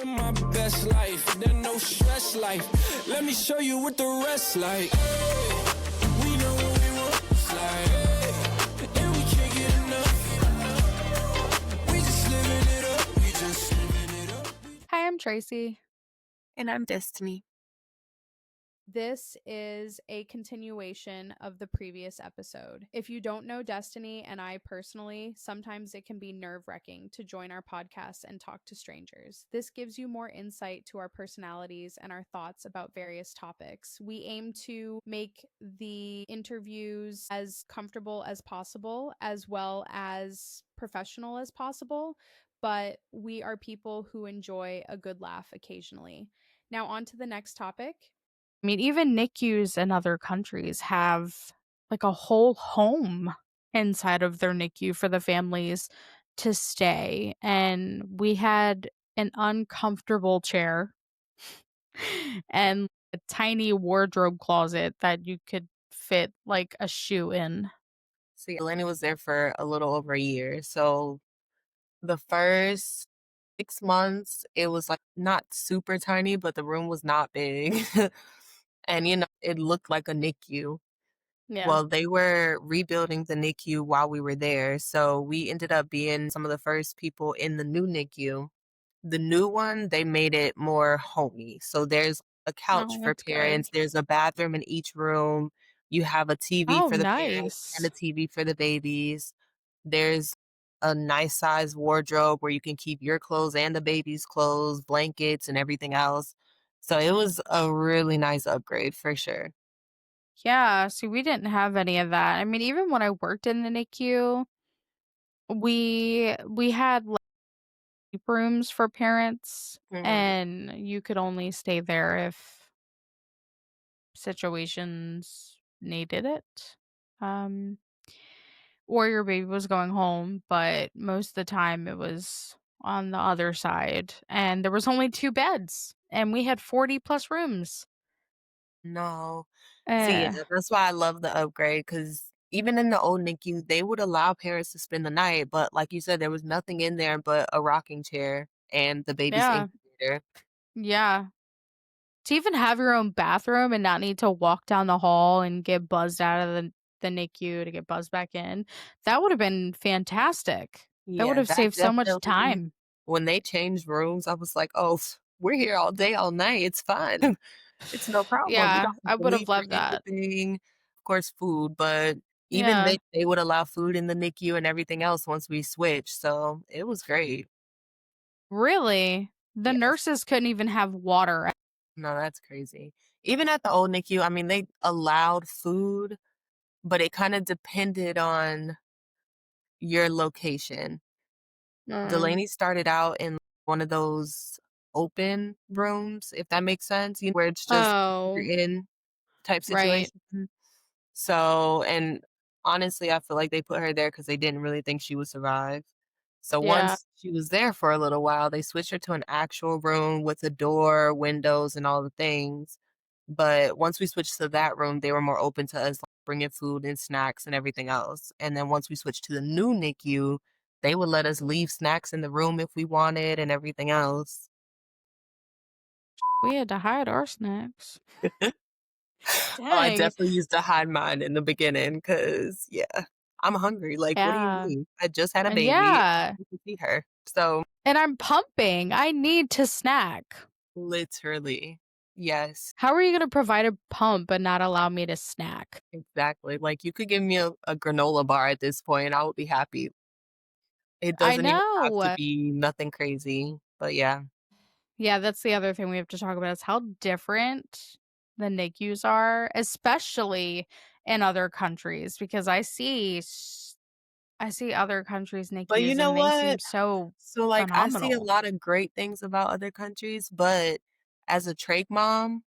living my best life, then no stress life. Let me show you what the rest like. Hey, we know what we want, it's like, hey, and we can't get enough. We just living it up, we just living it up. Hi, I'm Tracy. And I'm Destiny. This is a continuation of the previous episode. If you don't know Destiny and I personally, sometimes it can be nerve-wracking to join our podcast and talk to strangers. This gives you more insight to our personalities and our thoughts about various topics. We aim to make the interviews as comfortable as possible, as well as professional as possible, but we are people who enjoy a good laugh occasionally. Now, on to the next topic. I mean, even NICUs in other countries have like a whole home inside of their NICU for the families to stay. And we had an uncomfortable chair and a tiny wardrobe closet that you could fit like a shoe in. So Eleni was there for a little over a year. So the first 6 months, it was like not super tiny, but the room was not big. And, it looked like a NICU. Yeah. Well, they were rebuilding the NICU while we were there. So we ended up being some of the first people in the new NICU. The new one, they made it more homey. So there's a couch Oh, for that's good. parents, there's a bathroom in each room. You have a TV Oh, for the parents and a nice. TV for the babies. There's a nice size wardrobe where you can keep your clothes and the baby's clothes, blankets, and everything else. So it was a really nice upgrade for sure. Yeah, see, we didn't have any of that. I mean, even when I worked in the NICU, we had rooms for parents, Mhm. and you could only stay there if situations needed it. Um, or your baby was going home, but most of the time it was on the other side, and there was only 2 beds, and we had 40 plus rooms. No. See, Eh, yeah, that's why I love the upgrade because even in the old NICU, they would allow parents to spend the night, but like you said, there was nothing in there but a rocking chair and the baby's yeah, incubator. yeah. To even have your own bathroom and not need to walk down the hall and get buzzed out of the NICU to get buzzed back in, that would have been fantastic. That would Yeah, have that saved so much definitely time. when they changed rooms, I was like, "Oh, we're here all day, all night. It's fine. It's no problem. You Yeah, don't have I to would have leave for loved that. anything." Of course, food, but even Yeah. they would allow food in the NICU and everything else once we switched, so it was great. Really? The Yes. nurses couldn't even have water. No, that's crazy. Even at the old NICU, I mean, they allowed food, but it kinda depended on your location. Mm. Delaney started out in one of those open rooms, if that makes sense, where it's just Oh, you're in type right. situation. So and honestly, I feel like they put her there because they didn't really think she would survive. So Yeah. once she was there for a little while, they switched her to an actual room with a door, windows, and all the things. But once we switched to that room, they were more open to us, like, bringing food and snacks and everything else. And then once we switched to the new NICU, they would let us leave snacks in the room if we wanted and everything else. We had to hide our snacks. Oh, I Dang. definitely used to hide mine in the beginning because, yeah, I'm hungry. Like, what do you Yeah. mean? I just had a baby. I Yeah. need to see her. So, And I'm pumping. I need to snack. literally, yes, How are you gonna provide a pump but not allow me to snack? exactly. Like, you could give me a granola bar at this point, I would be happy. It I doesn't even have to know. be nothing crazy, but yeah. Yeah, that's the other thing we have to talk about is how different the NICUs are, especially in other countries, because I see other countries' But you NICUs know and they seem what? so So, like, I see a phenomenal. lot of great things about other countries, but as a trach mom,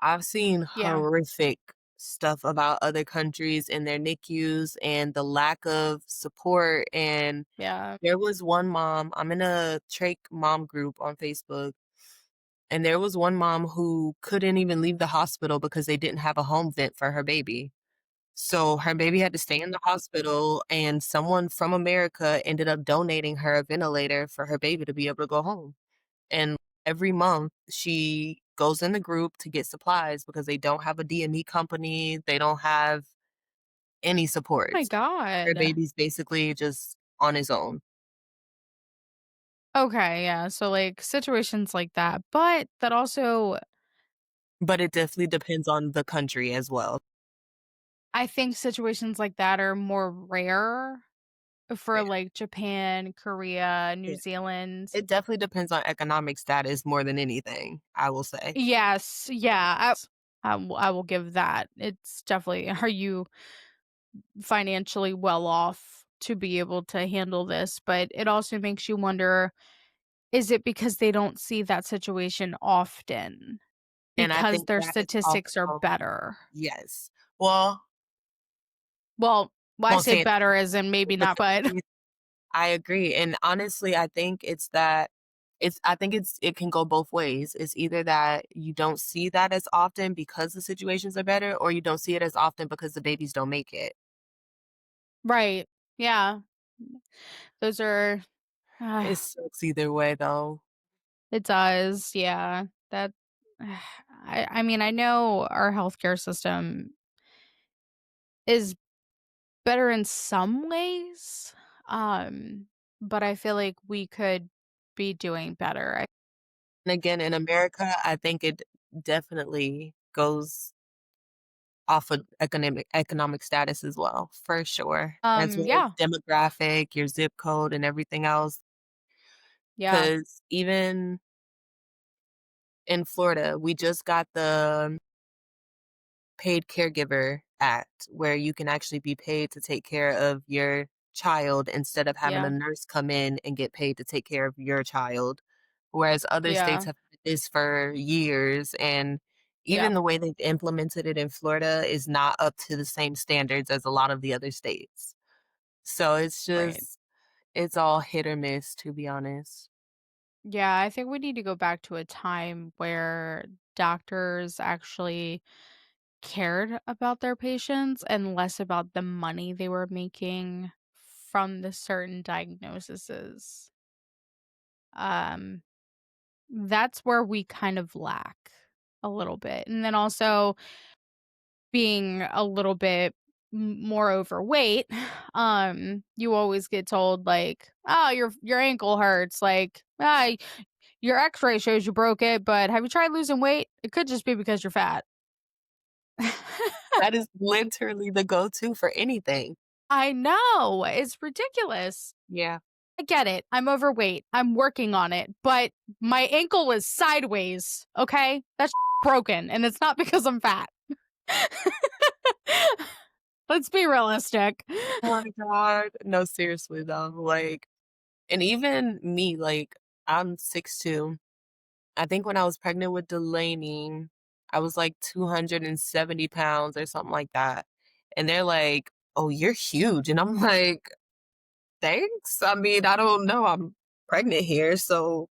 I've seen Yeah, horrific stuff about other countries and their NICUs and the lack of support, and yeah. there was one mom I'm in a trach mom group on Facebook, and there was one mom who couldn't even leave the hospital because they didn't have a home vent for her baby. So her baby had to stay in the hospital, and someone from America ended up donating her a ventilator for her baby to be able to go home. And every month she goes in the group to get supplies because they don't have a DME company, they don't have any support. My Her god. baby's basically just on his own. Okay, yeah. So like situations like that, but that also But it definitely depends on the country as well. I think situations like that are more rare for Yeah, like Japan, Korea, New yeah. Zealand. It definitely depends on economic status more than anything, I will say. Yes, yeah. I will give that. It's definitely are you financially well off to be able to handle this, but it also makes you wonder, is it because they don't see that situation often? And I Because think their that is statistics are also better. yes. Well, Well, I won't say say it better as in maybe not, but because I agree, and honestly, I think it's that I think it can go both ways. It's either that you don't see that as often because the situations are better, or you don't see it as often because the babies don't make it. right. Yeah. Those are It sucks either way, though. it does. Yeah. That I mean, I know our healthcare system is better in some ways. Um, but I feel like we could be doing better. And again, in America, I think it definitely goes off of economic status as well, for sure, as well as Yeah. demographic, your zip code, and everything else. Yeah. Because even in Florida, we just got the Paid Caregiver Act, where you can actually be paid to take care of your child instead of having a Yeah. nurse come in and get paid to take care of your child. Whereas other states Yeah. have had this for years, and Yeah. even the way they've implemented it in Florida is not up to the same standards as a lot of the other states. So Right. it's all hit or miss, to be honest. Yeah, I think we need to go back to a time where doctors actually cared about their patients and less about the money they were making from the certain diagnoses. Um, that's where we kind of lack a little bit. And then also being a little bit more overweight, you always get told like, "Oh, your ankle hurts." Like, "Ah, your X-ray shows you broke it, but have you tried losing weight? It could just be because you're fat." That is literally the go-to for anything. I know, it's ridiculous. Yeah. I get it. I'm overweight. I'm working on it, but my ankle is sideways, okay? That's broken, and it's not because I'm fat. Let's be realistic. Oh my god. No, seriously though, like and even me, like, I'm 6'2". I think when I was pregnant with Delaney, I was like 270 pounds or something like that. And they're like, "Oh, you're huge." And I'm like, "Thanks. I mean, I don't know. I'm pregnant here, so,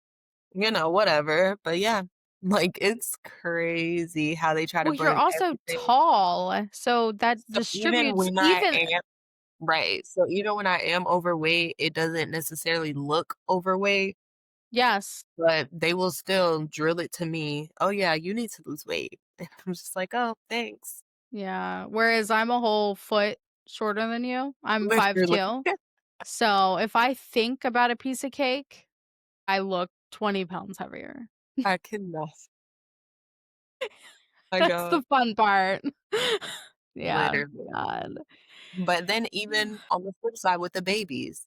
whatever." But yeah, like it's crazy how they try to Well, you're bring also everything. tall, so that So even distributes when I even am right. So even when I am overweight, it doesn't necessarily look overweight. yes. But they will still drill it to me, "Oh, yeah, you need to lose weight." And I'm just like, "Oh, thanks." Yeah, whereas I'm a whole foot shorter than you. I'm Literally. 5'2". So, if I think about a piece of cake, I look 20 pounds heavier. I cannot. My That's god, the fun part. Yeah, literally. God. But then even on the flip side with the babies,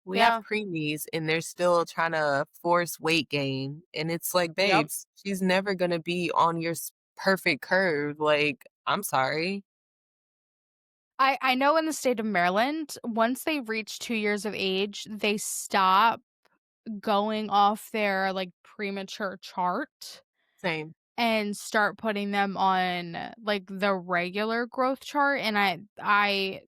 we have Yeah, preemies and they're still trying to force weight gain, and it's like, yep. "Babes, she's never gonna be on your perfect curve." Like, I'm sorry. I know in the state of Maryland, once they reach 2 years of age, they stop going off their, like, premature chart Same. and start putting them on, like, the regular growth chart, and I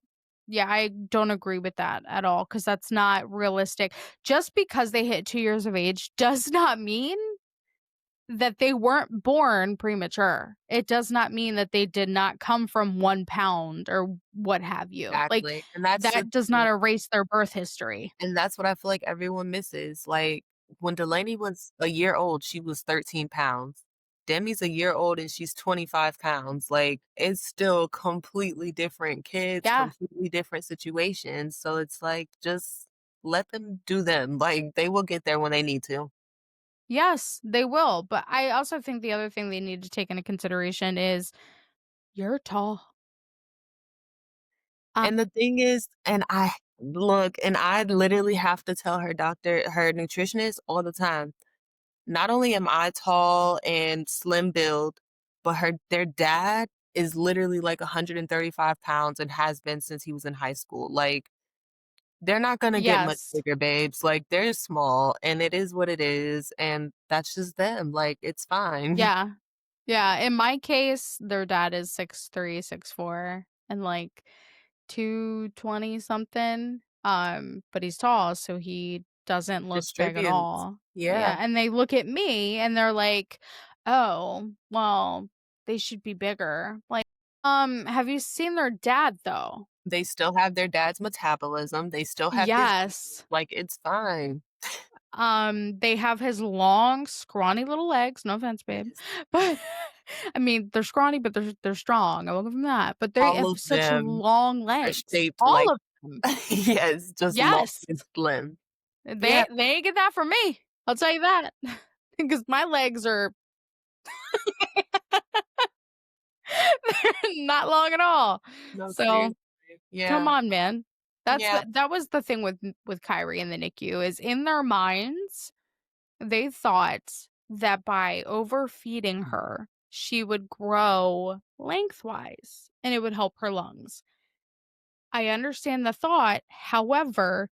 don't agree with that at all because that's not realistic. Just because they hit 2 years of age does not mean that they weren't born premature. It does not mean that they did not come from 1 pound or what have you. Like, Exactly, and that's the that does not thing. erase their birth history. And that's what I feel like everyone misses, like When Delaney was a year old, she was 13 pounds. Demi's a year old and she's 25 pounds. Like, it's still completely different kids, Yeah. completely different situations. So it's like, just let them do them. Like, they will get there when they need to. Yes, they will. But I also think the other thing they need to take into consideration is you're tall. Um, And the thing is, and I literally have to tell her nutritionist all the time. Not only am I tall and slim build, but their dad is literally like 135 pounds and has been since he was in high school. Like, they're not gonna get much yes. bigger, babes. Like, they're small and it is what it is, and that's just them. Like, it's fine. Yeah. Yeah. In my case, their dad is 6'3", 6'4", and like 220 something. But he's tall, so he doesn't look big at Distributes. all. Yeah. Yeah. And they look at me and they're like, oh, well, they should be bigger. Like, have you seen their dad though? They still have their dad's metabolism. They still have his Yes. like, it's fine. They have his long, scrawny little legs. No offense, babe. Yes. But I mean, they're scrawny, but they're strong. I will give them that. But they All have of such them long are legs. shaped All like of them. yes, just long Yes. and slim. Yeah, They ain't get that from me. I'll tell you that. Because my legs are they're not long at all. no, So seriously. come Yeah, on, man. yeah. That was the thing with Kyrie and the NICU is in their minds they thought that by overfeeding her, she would grow lengthwise and it would help her lungs. I understand the thought. However,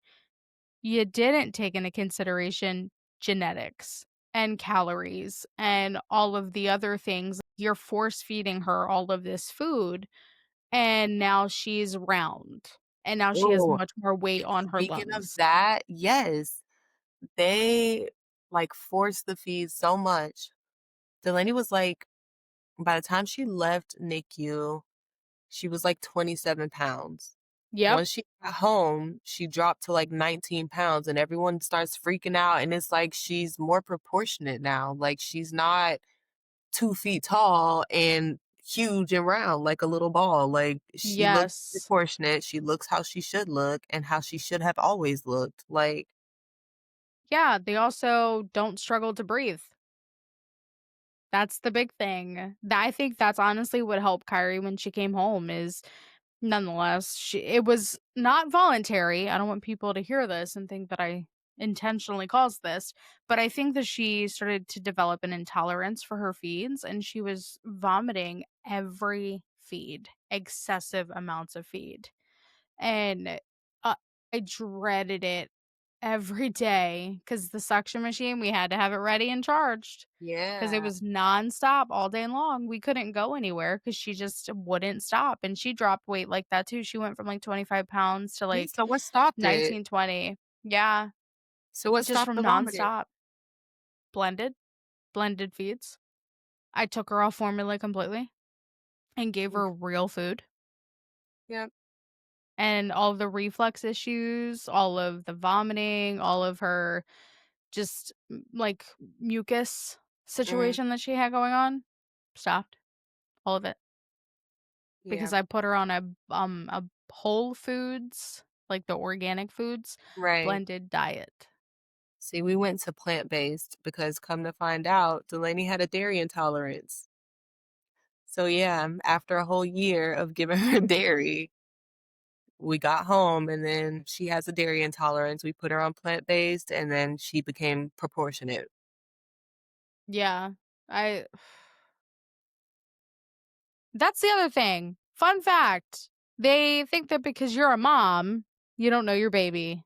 you didn't take into consideration genetics and calories and all of the other things. You're force feeding her all of this food, and now she's round, and now she has Oh, much more weight on her speaking of lungs. that, yes, they, like, force the feed so much. Delaney was, like by the time she left NICU, she was, like, 27 pounds. Yep. Once she got home, she dropped to, like, 19 pounds, and everyone starts freaking out, and it's like she's more proportionate now. Like, she's not 2 feet tall and huge and round like a little ball. Like, she looks Yes. proportionate, she looks how she should look and how she should have always looked. Like, Yeah, they also don't struggle to breathe. That's the big thing. I think that's honestly what helped Kyrie when she came home is nonetheless, it was not voluntary. I don't want people to hear this and think that I intentionally caused this, but I think that she started to develop an intolerance for her feeds and she was vomiting every feed, excessive amounts of feed. And I dreaded it every day because the suction machine, we had to have it ready and charged because it yeah. was nonstop all day long. We couldn't go anywhere because she just wouldn't stop. And she dropped weight like that too. She went from like 25 pounds to Yeah, like so what stopped it? 19, 20. Yeah, So what just stopped from the vomiting? nonstop. Blended, blended feeds. I took her off formula completely and gave her real food. Yep. And all of the reflux issues, all of the vomiting, all of her just like mucus Mm, situation that she had going on stopped all of it yeah. because I put her on a whole foods, like the organic foods, Right. blended diet. See, we went to plant-based because come to find out, Delaney had a dairy intolerance. So yeah, after a whole year of giving her dairy, we got home and then she has a dairy intolerance. We put her on plant-based and then she became proportionate. Yeah. I That's the other thing. Fun fact. They think that because you're a mom, you don't know your baby.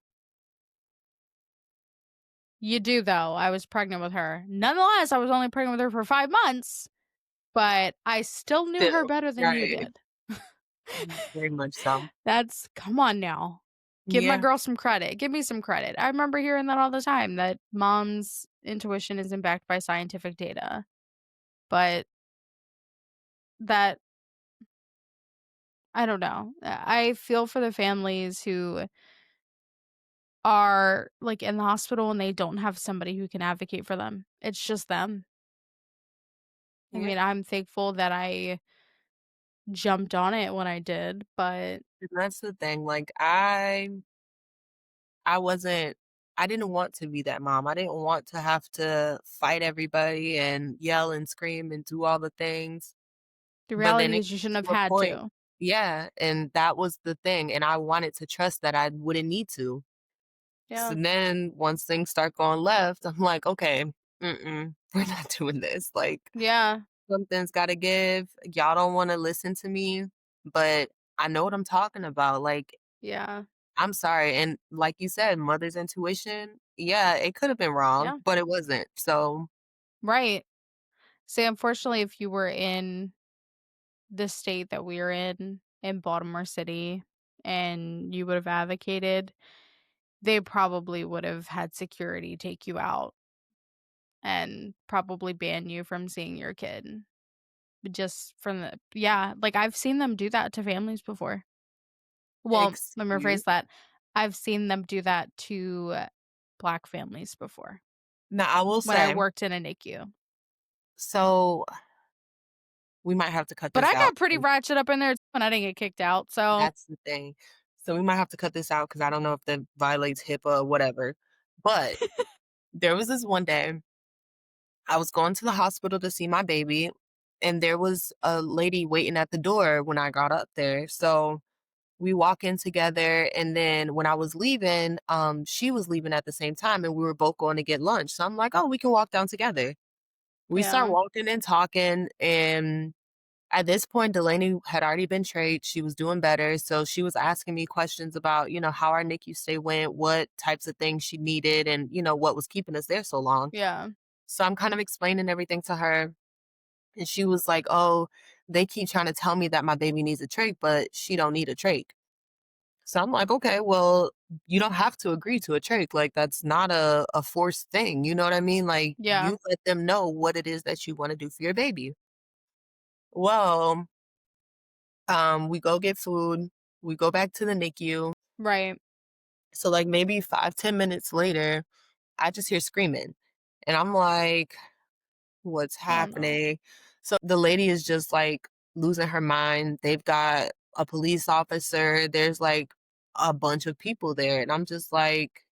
You do though. I was pregnant with her. Nonetheless, I was only pregnant with her for 5 months, but I still knew her Still, better than you right. did. Very much so. That's come on now. Give my Yeah. girl some credit. Give me some credit. I remember hearing that all the time that mom's intuition isn't backed by scientific data. But that I don't know. I feel for the families who are, like, in the hospital and they don't have somebody who can advocate for them. It's just them. I Yeah. mean, I'm thankful that I jumped on it when I did, but And that's the thing, like, I wasn't I didn't want to be that mom. I didn't want to have to fight everybody and yell and scream and do all the things. the But then reality it is you came shouldn't have to a had point. to. Yeah, and that was the thing, and I wanted to trust that I wouldn't need to. So Yeah. then once things start going left, I'm like, "Okay, we're not doing this." Like, Yeah. something's gotta give. Y'all don't wanna listen to me, but I know what I'm talking about. Like, Yeah. I'm sorry, and like you said, mother's intuition, yeah, it could have been wrong, Yeah. but it wasn't. So, Right. See, unfortunately, if you were in the state that we're in Baltimore City, and you would have advocated, they probably would have had security take you out and probably ban you from seeing your kid. Just from the yeah, like, I've seen them do that to families before. Well, let me excuse rephrase that. I've seen them do that to Black families before now I will when I say, worked in a NICU. so we might have to cut But this I out got pretty 'cause ratchet up in there too, and I didn't get kicked out, so that's the thing. So we might have to cut this out because I don't know if that violates HIPAA or whatever. But there was this one day I was going to the hospital to see my baby, and there was a lady waiting at the door when I got up there. So we walk in together, and then when I was leaving, she was leaving at the same time, and we were both going to get lunch. So I'm like, "Oh, we can walk down together." We start yeah. walking and talking, and at this point, Delaney had already been trached. She was doing better. So she was asking me questions about, how our NICU stay went, what types of things she needed, and, what was keeping us there so long. Yeah. So I'm kind of explaining everything to her. And she was like, "Oh, they keep trying to tell me that my baby needs a trach, but she don't need a trach." So I'm like, "Okay, well, you don't have to agree to a trach. Like, that's not a forced thing. You know what I mean? Like, Yeah. you let them know what it is that you want to do for your baby." Well, we go get food. We go back to the NICU. Right. So, like, maybe 5, 10 minutes later, I just hear screaming. And I'm like, what's Oh, no. happening? So the lady is just like losing her mind. They've got a police officer. There's like a bunch of people there. And I'm just like,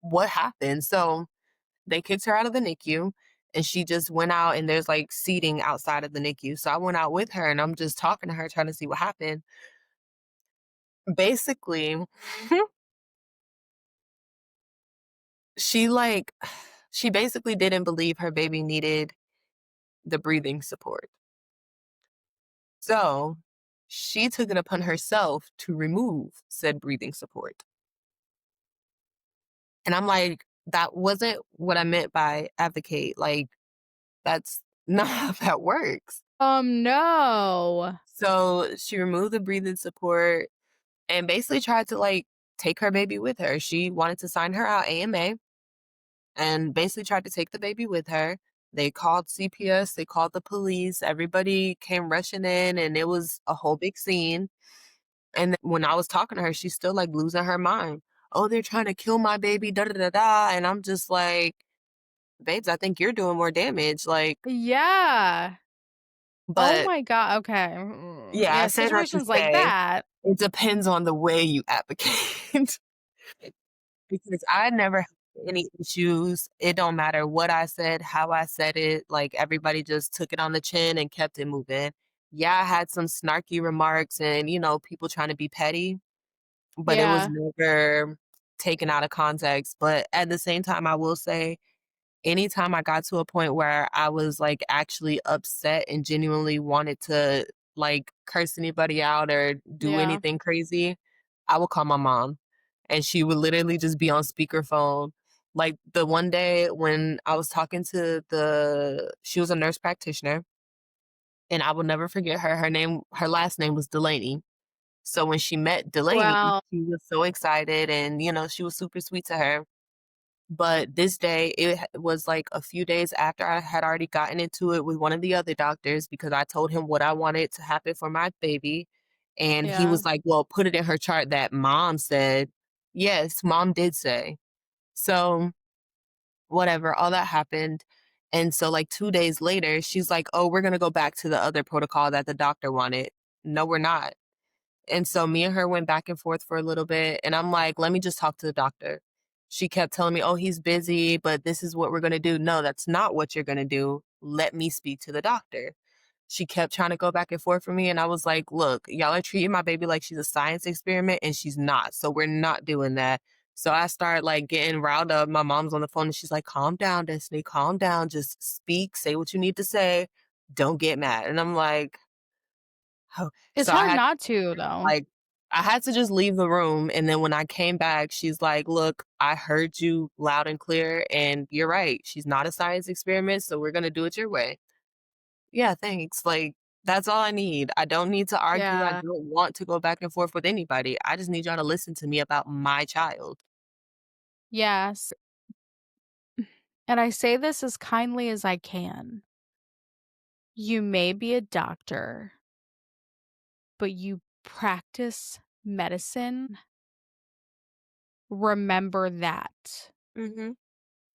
what happened? So they kicked her out of the NICU and she just went out and there's like seating outside of the NICU. So I went out with her and I'm just talking to her, trying to see what happened. Basically, she like, she basically didn't believe her baby needed the breathing support. So she took it upon herself to remove said breathing support. And I'm like, that wasn't what I meant by advocate. Like, that's not how that works. No. So she removed the breathing support and basically tried to like take her baby with her. She wanted to sign her out AMA and basically tried to take the baby with her. They called CPS, they called the police, everybody came rushing in, and it was a whole big scene. And when I was talking to her, she's still like losing her mind. Oh, they're trying to kill my baby, da da da da. And I'm just like, babes, I think you're doing more damage. Like, Yeah. Oh but my god, okay. yeah, I Yeah, said that to situations like say that. it depends on the way you advocate. Because I never had any issues. It don't matter what I said, how I said it. Like everybody just took it on the chin and kept it moving. Yeah, I had some snarky remarks and, people trying to be petty, but it was Yeah. never taken out of context. But at the same time, I will say, anytime I got to a point where I was like actually upset and genuinely wanted to like curse anybody out or do Yeah. anything crazy, I would call my mom and she would literally just be on speakerphone. Like the one day when I was talking to she was a nurse practitioner and I will never forget her. Her last name was Delaney. So when she met Delaney, Wow. she was so excited and, she was super sweet to her. But this day, was like a few days after I had already gotten into it with one of the other doctors because I told him what I wanted to happen for my baby. And he Yeah. was like, well, put it in her chart that mom said. Yes, mom did say. So, whatever, all that happened, and so, like, 2 days later, she's like, "Oh, we're gonna go back to the other protocol that the doctor wanted." No, we're not. And so me and her went back and forth for a little bit, and I'm like, "Let me just talk to the doctor." She kept telling me, "Oh, he's busy, but this is what we're gonna do." No, that's not what you're gonna do. Let me speak to the doctor. She kept trying to go back and forth for me, and I was like, "Look, y'all are treating my baby like she's a science experiment, and she's not. So we're not doing that." So I started like getting riled up. My mom's on the phone, and she's like, "Calm down, Destiny. Calm down. Just speak. Say what you need to say. Don't get mad." And I'm like, "Oh." It's So I hard had not to, though. like, I had to just leave the room, and then when I came back, she's like, "Look, I heard you loud and clear, and you're right. She's not a science experiment, so we're gonna do it your way." Yeah, thanks. Like, that's all I need. I don't need to argue. I Yeah. don't want to go back and forth with anybody. I just need y'all to listen to me about my child. Yes. And I say this as kindly as I can. You may be a doctor, but you practice medicine. Remember that. Mhm.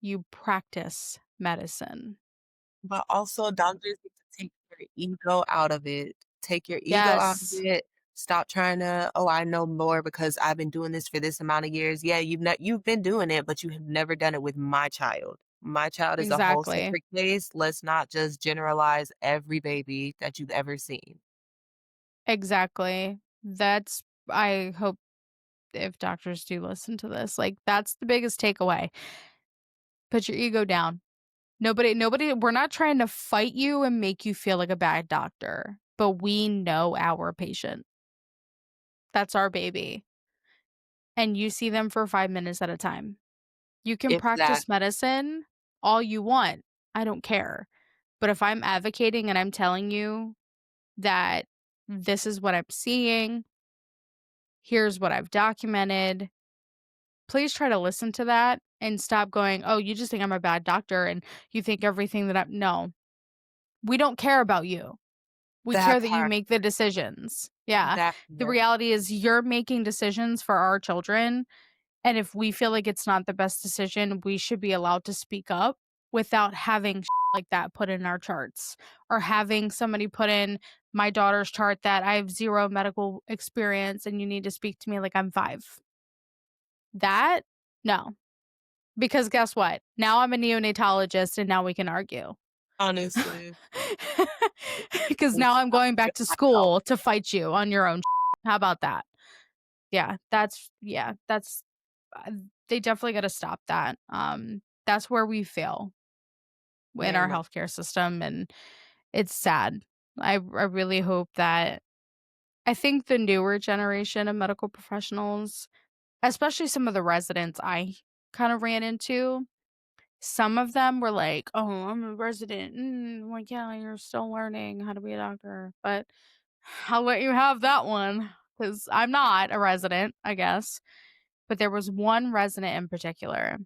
You practice medicine. But also, doctors need to take your ego out of it. Take your ego out of Yes, it. Stop trying to, "Oh, I know more because I've been doing this for this amount of years." Yeah, you've been doing it, but you have never done it with my child. My child is a whole exactly. separate case. Let's not just generalize every baby that you've ever seen. Exactly. That's I hope if doctors do listen to this, like that's the biggest takeaway. Put your ego down. Nobody we're not trying to fight you and make you feel like a bad doctor, but we know our patient. That's our baby. And you see them for 5 minutes at a time. You can If that practice medicine all you want. I don't care. But if I'm advocating and I'm telling you that this is what I'm seeing, here's what I've documented, please try to listen to that and stop going, "Oh, you just think I'm a bad doctor and you think everything that I'm." No, we don't care about you. We care that that you part, make the decisions. Yeah. that The part. reality is you're making decisions for our children. And if we feel like it's not the best decision, we should be allowed to speak up without having like that put in our charts or having somebody put in my daughter's chart that I have zero medical experience and you need to speak to me like I'm 5. That, no. Because guess what? Now I'm a neonatologist and now we can argue. Honestly. Because now I'm going back to school to fight you on your own. How about that? That's uh, they definitely got to stop that. That's where we fail in Very our much. healthcare system, and it's sad. I really hope that I think the newer generation of medical professionals, especially some of the residents I kind of ran into, some of them were like, "Oh, I'm a resident." Like, yeah, you're still learning how to be a doctor, but I'll let you have that one because I'm not a resident, I guess. But there was one resident in particular,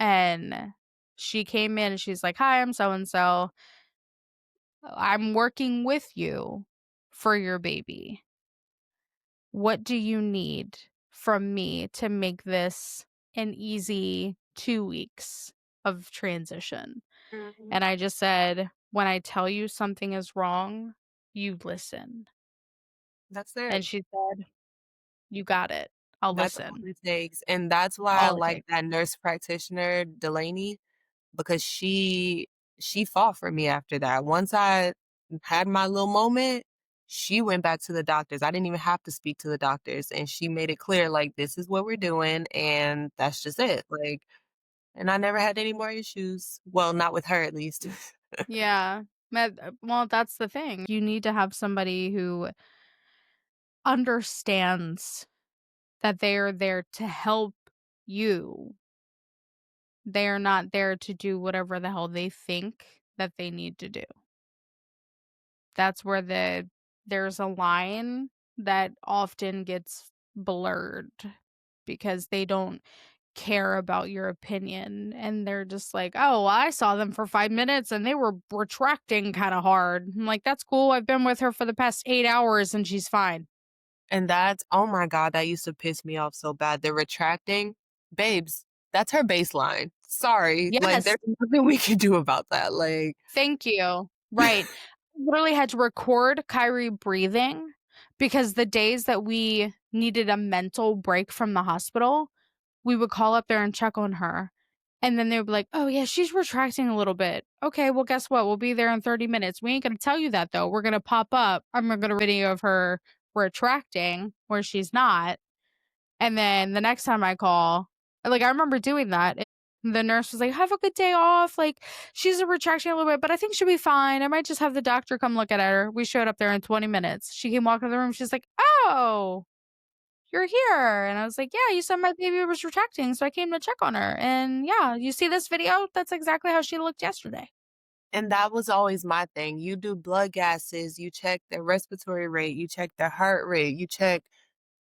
and she came in and she's like, "Hi, I'm so and so. I'm working with you for your baby. What do you need from me to make this an easy 2 weeks of transition?" Mhm. And I just said, "When I tell you something is wrong, you listen." That's it. And she said, "You got it. I'll That's all listen." it takes, and that's why I All it like takes. that nurse practitioner, Delaney, because she fought for me after that. Once I had my little moment, she went back to the doctors. I didn't even have to speak to the doctors, and she made it clear, like, "This is what we're doing, and that's just it." Like, and I never had any more issues. Well, not with her, at least. Yeah. Well, that's the thing. You need to have somebody who understands that they are there to help you. They are not there to do whatever the hell they think that they need to do. That's where there's a line that often gets blurred because they don't care about your opinion and they're just like, "Oh, well, I saw them for 5 minutes and they were retracting kind of hard." I'm like, "That's cool. I've been with her for the past 8 hours and she's fine." And that's oh my god, that used to piss me off so bad. The retracting, babes, that's her baseline. Sorry, like, Yes, there's nothing we can do about that, like thank you. Right. I literally had to record Kyrie breathing because the days that we needed a mental break from the hospital, we would call up there and check on her. And then they would be like, "Oh, yeah, she's retracting a little bit." Okay, well, guess what? We'll be there in 30 minutes. We ain't gonna tell you that, though. We're gonna pop up. I'm gonna video of her retracting where she's not. And then the next time I call, like, I remember doing that. The nurse was like, "Have a good day off. Like, she's a retraction a little bit, but I think she'll be fine. I might just have the doctor come look at her." We showed up there in 20 minutes. She came walking in the room. She's like, "Oh, you're here." And I was like, "Yeah, you said my baby was retracting, so I came to check on her. And yeah, you see this video? That's exactly how she looked yesterday." and that was always my thing. You do blood gases, you check their respiratory rate, you check their heart rate, you check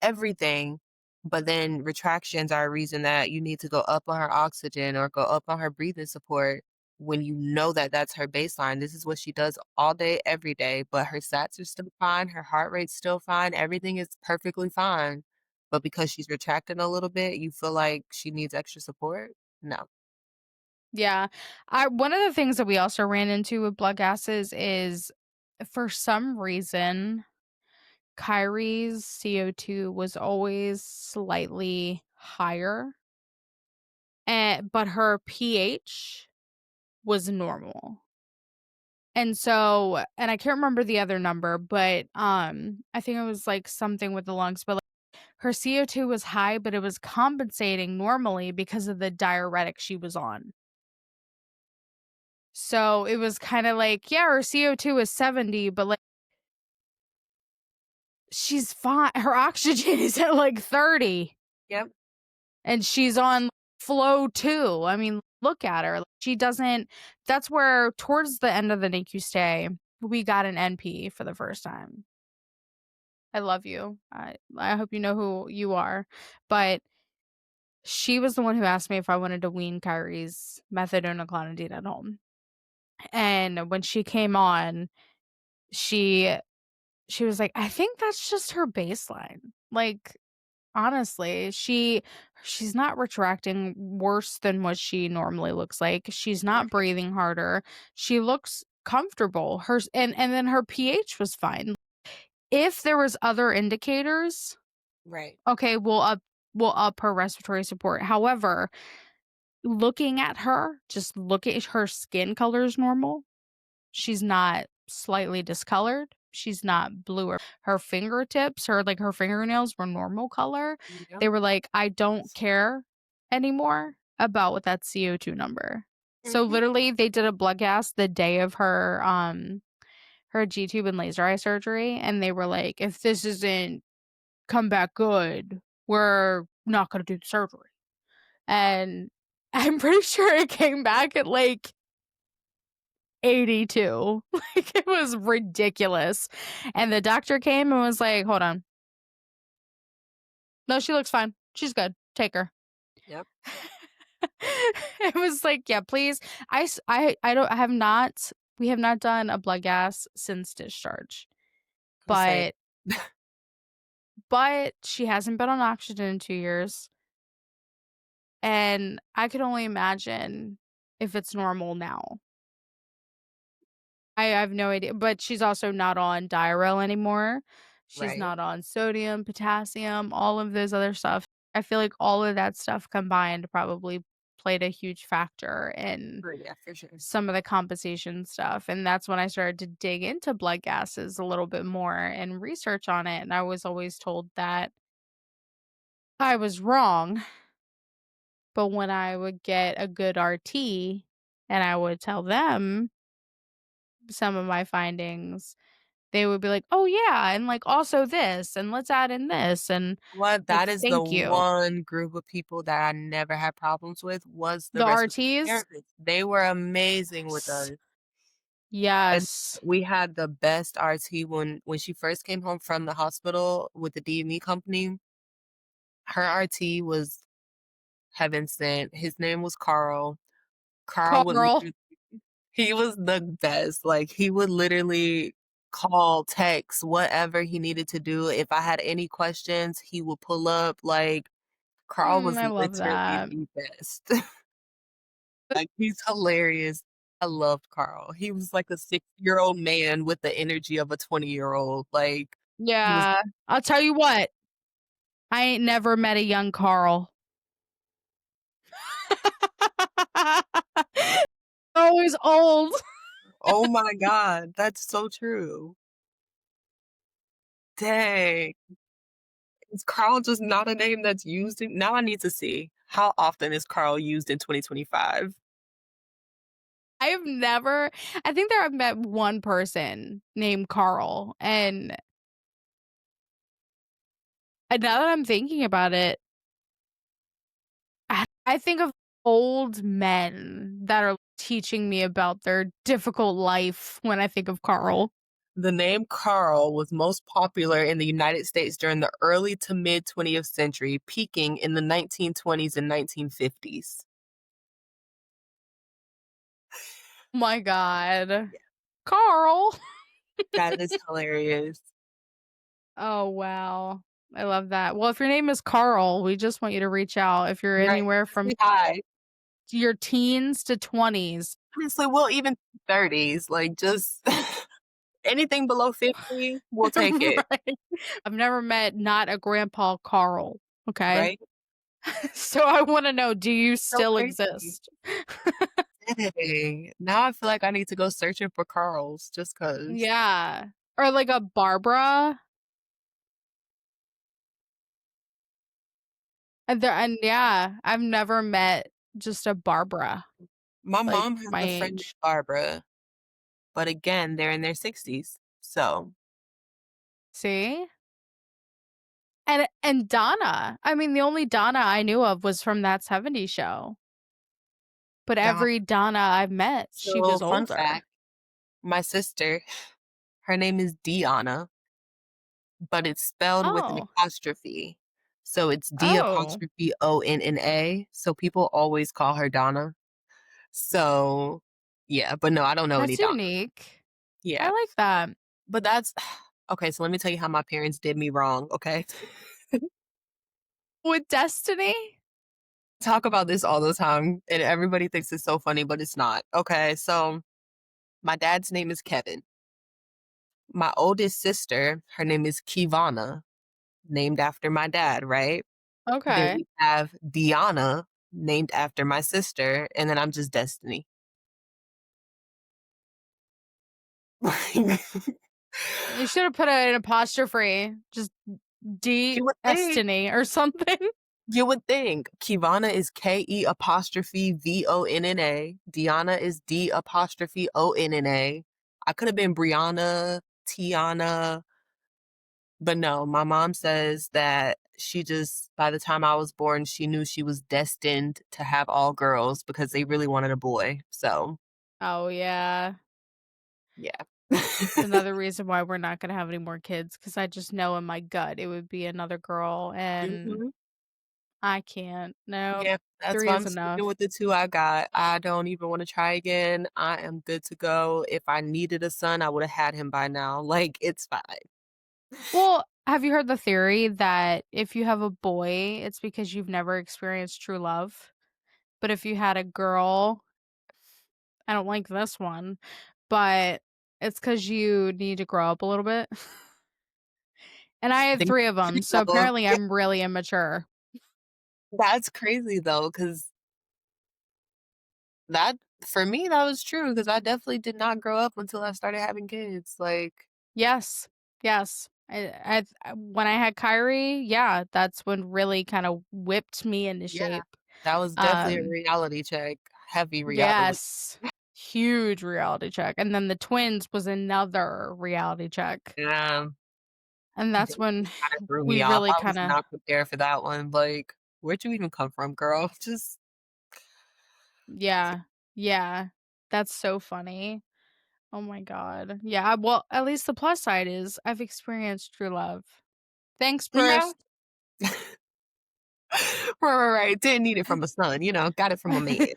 everything. But then retractions are a reason that you need to go up on her oxygen or go up on her breathing support when you know that that's her baseline. This is what she does all day, every day, but her sats are still fine, her heart rate's still fine, everything is perfectly fine. But because she's retracting a little bit, you feel like she needs extra support? No. Yeah. I One of the things that we also ran into with blood gases is for some reason Kyrie's CO2 was always slightly higher, but her pH was normal. And so, and I can't remember the other number, but I think it was like something with the lungs, but like her CO2 was high, but it was compensating normally because of the diuretic she was on. So it was kind of like, yeah, her CO2 is 70, but like she's fine. Her oxygen is at like 30 Yep. and she's on flow too. I mean, look at her. She doesn't, that's where towards the end of the NICU stay, we got an NP for the first time. I love you. I hope you know who you are. But she was the one who asked me if I wanted to wean Kyrie's methadone and clonidine at home. And when she came on, she was like, "I think that's just her baseline." Like, honestly, she's not retracting worse than what she normally looks like. She's not Right. breathing harder. She looks comfortable. And then her pH was fine. If there was other indicators, Right. okay, we'll up her respiratory support. However, looking at her, just look at her skin color is normal. She's not slightly discolored. She's not blue. Or her fingertips, her fingernails were normal color. Yep. They were like, "I don't care anymore about what that CO2 number." So Mhm. literally they did a blood gas the day of her G-tube and laser eye surgery, and they were like, "If this isn't come back good, we're not gonna do the surgery." And I'm pretty sure it came back at like 82. Like, it was ridiculous. And the doctor came and was like, "Hold on. No, she looks fine. She's good. Take her." Yep. It was like, "Yeah, please." I don't I have not we have not done a blood gas since discharge. Say But she hasn't been on oxygen in 2 years, and I could only imagine if it's normal now. I have no idea, but she's also not on Diarel anymore. She's right. not on sodium, potassium, all of those other stuff. I feel like all of that stuff combined probably played a huge factor in Oh, yeah, for sure. some of the compensation stuff, and that's when I started to dig into blood gases a little bit more and research on it, and I was always told that I was wrong, but when I would get a good RT and I would tell them some of my findings, they would be like, "Oh, yeah, and, like, also this, and let's add in this," and, What like, that is the "Thank you." one group of people that I never had problems with was the The respiratory RTs? therapists. They were amazing with Yes. us, and Yes. we had the best RT when she first came home from the hospital with the DME company. Her RT was heaven sent. His name was Carl. Carl would Carl. literally he was the best, like, he would literally call, text, whatever he needed to do. If I had any questions, he would pull up. Like, Carl was I love literally that. the best. Like, he's hilarious. I loved Carl. He was like a 6-year-old man with the energy of a 20-year-old. Like, he was Yeah. I'll tell you what, I ain't never met a young Carl. Always old. oh my god, that's so true. Dang. Is Carl just not a name that's used in now I need to see. How often is Carl used in 2025? I think I've met one person named Carl, and now that I'm thinking about it, I think of old men that are teaching me about their difficult life when I think of Carl. The name Carl was most popular in the United States during the early to mid 20th century, peaking in the 1920s and 1950s. My god. Yeah. Carl. That is hilarious. Oh, wow. I love that. Well, if your name is Carl, we just want you to reach out if you're Right. anywhere Just from say hi. your teens to 20s. Honestly, well, even 30s, like, just anything below 50, we'll take it, Right. I've never met not a grandpa Carl, okay? right? So I wanna know, do you So still crazy. exist? Dang. Now I feel like I need to go searching for Carls just 'cause. Yeah. Or like a Barbara. And yeah, I've never met just a Barbara, My like, mom has my a friend named age. Barbara, but again, they're in their 60s. So, See? And Donna. I mean, the only Donna I knew of was from That '70s Show, but Don every Donna I've met, she so was fun older. fact, my sister, her name is Deanna, but it's spelled with an Oh. apostrophe. So it's D Oh, apostrophe O-N-N-A, so people always call her Donna. So, yeah, but no, I don't know any that's Donna. unique. I Yeah, like that. but that's okay, so let me tell you how my parents did me wrong, okay? With Destiny? Talk about this all the time, and everybody thinks it's so funny, but it's not. Okay, so my dad's name is Kevin. My oldest sister, her name is Kivana, named after my dad, right? Then Okay. we have Deanna, named after my sister, and then I'm just Destiny. You should have put an apostrophe, just D You would think. Destiny or something. You would think. Kivana is K-E apostrophe V-O-N-N-A. Deanna is D apostrophe O-N-N-A. I could have been Brianna, Tiana, but no, my mom says that she just, by the time I was born, she knew she was destined to have all girls because they really wanted a boy. So, Oh, yeah. yeah. It's another reason why we're not gonna have any more kids, because I just know in my gut it would be another girl, and Mhm. I can't. No, Yeah, that's 3 why is I'm sticking enough. with the 2 I got. I don't even wanna try again. I am good to go. If I needed a son, I woulda had him by now. Like, it's fine. Well, have you heard the theory that if you have a boy, it's because you've never experienced true love? But if you had a girl, I don't like this one, but it's because you need to grow up a little bit. And I have Think 3 of them, so so. apparently Yeah, I'm really immature. that's crazy though, because that for me, that was true because I definitely did not grow up until I started having kids. Like, Yes. Yes. When I had Kyrie, yeah, that's when really kind of whipped me into yeah, shape. that was definitely a Um, reality check. Heavy reality. yes. Huge reality check. And then the twins was another reality check. Yeah. And That that's when just kinda threw we me off. really I kind was of not prepared for that one. Like, where'd you even come from, girl? Just yeah. Yeah. That's so funny. Oh my god. Yeah, well, at least the plus side is I've experienced true love. Thanks, yeah. Bruce. Right. Didn't need it from a son, got it from a man.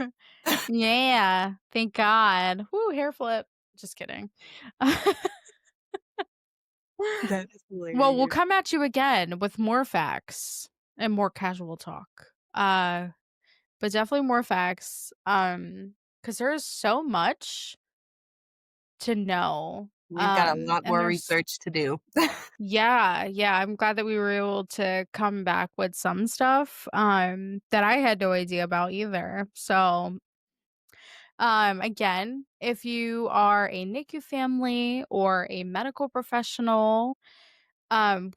Yeah, thank God. Whoo, hair flip. Just kidding. That is Well, we'll hilarious. come at you again with more facts and more casual talk. But definitely more facts. Because there's so much to know. We've got a lot And more there's research to do. yeah, I'm glad that we were able to come back with some stuff that I had no idea about either. So, again, if you are a NICU family or a medical professional,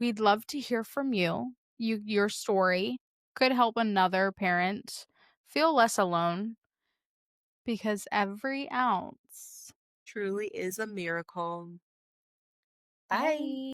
we'd love to hear from you. Your story could help another parent feel less alone because every ounce. Truly is a miracle. Bye. Bye.